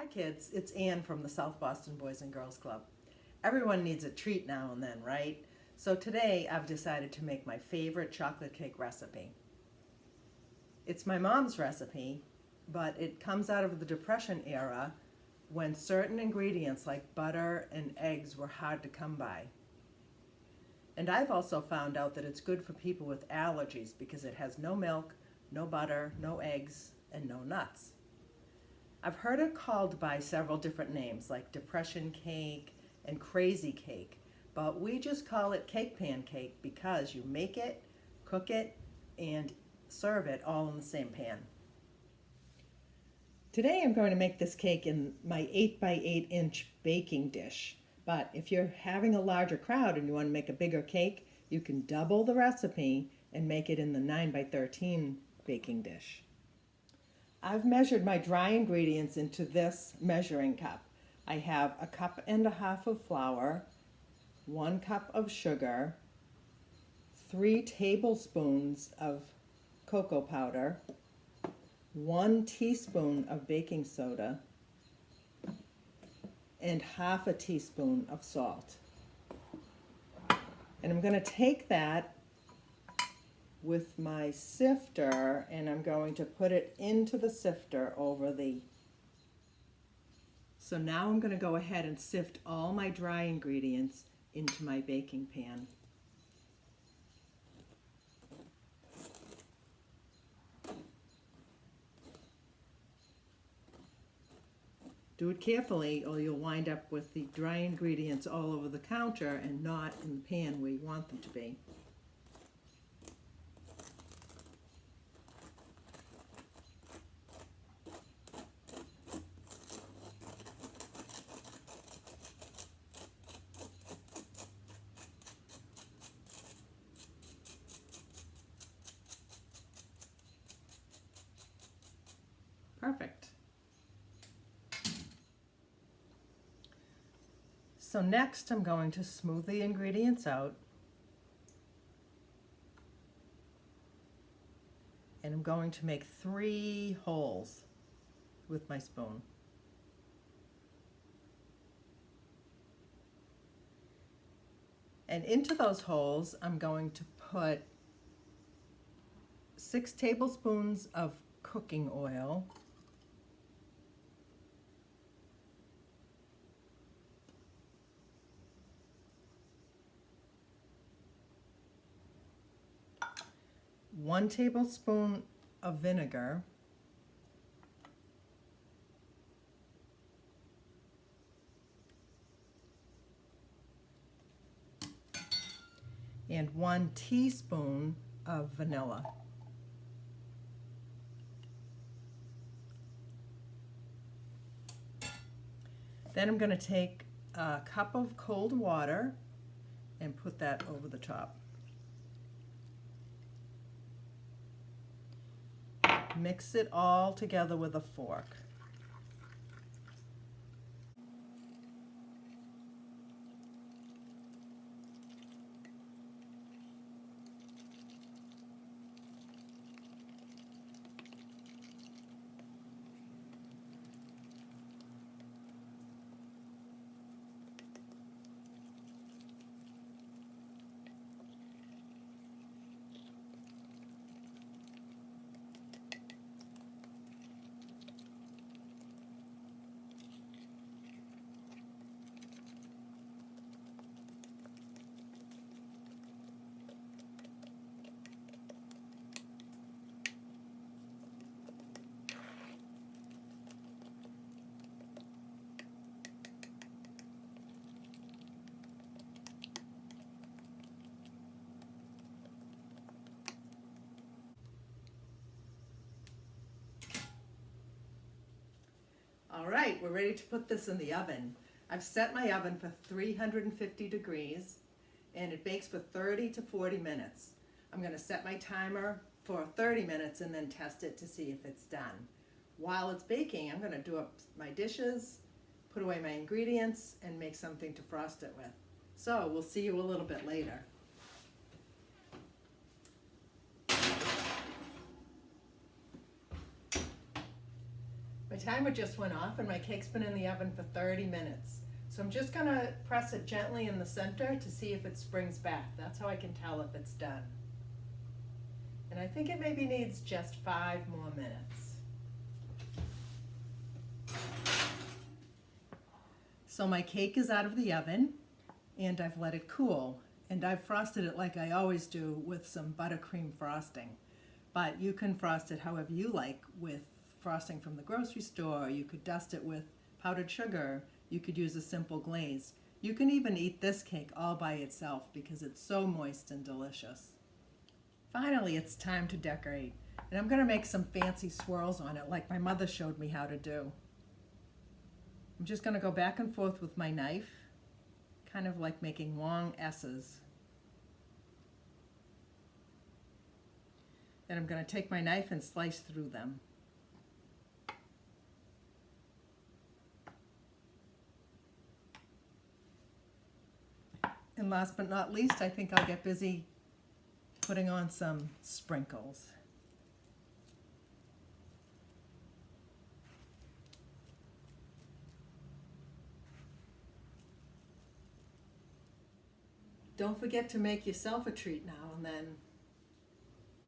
kids, it's Ann from the South Boston Boys and Girls Club. Everyone needs a treat now and then, right? So today I've decided to make my favorite chocolate cake recipe. It's my mom's recipe, but it comes out of the Depression era when certain ingredients like butter and eggs were hard to come by. And I've also found out that it's good for people with allergies because it has no milk, no butter, no eggs, and no nuts. I've heard it called by several different names like depression cake and crazy cake, but we just call it cake pan cake because you make it, cook it, and serve it all in the same pan. Today I'm going to make this cake in my 8 by 8 inch baking dish, but if you're having a larger crowd and you want to make a bigger cake, you can double the recipe and make it in the 9 by 13 baking dish. I've measured my dry ingredients into this measuring cup. I have 1.5 cups of flour, 1 cup of sugar, 3 tablespoons of cocoa powder, 1 teaspoon of baking soda, and 1/2 teaspoon of salt. And I'm going to take that with my sifter and I'm going to put it into the sifter over the. So now I'm going to go ahead and sift all my dry ingredients into my baking pan. Do it carefully or you'll wind up with the dry ingredients all over the counter and not in the pan where you want them to be. Perfect. So next I'm going to smooth the ingredients out and I'm going to make 3 holes with my spoon. And into those holes I'm going to put 6 tablespoons of cooking oil, one tablespoon of vinegar, and 1 teaspoon of vanilla. Then I'm going to take a cup of cold water and put that over the top. Mix it all together with a fork. All right, we're ready to put this in the oven. I've set my oven for 350 degrees and it bakes for 30 to 40 minutes. I'm going to set my timer for 30 minutes and then test it to see if it's done. While it's baking, I'm going to do up my dishes, put away my ingredients, and make something to frost it with. So we'll see you a little bit later. My timer just went off and my cake's been in the oven for 30 minutes. So I'm just gonna press it gently in the center to see if it springs back. That's how I can tell if it's done. And I think it maybe needs just 5 more minutes. So my cake is out of the oven and I've let it cool. And I've frosted it like I always do with some buttercream frosting. But you can frost it however you like, with frosting from the grocery store. You could dust it with powdered sugar. You could use a simple glaze. You can even eat this cake all by itself because it's so moist and delicious. Finally, it's time to decorate. And I'm going to make some fancy swirls on it like my mother showed me how to do. I'm just going to go back and forth with my knife, kind of like making long S's. Then I'm going to take my knife and slice through them. And last but not least, I think I'll get busy putting on some sprinkles. Don't forget to make yourself a treat now and then.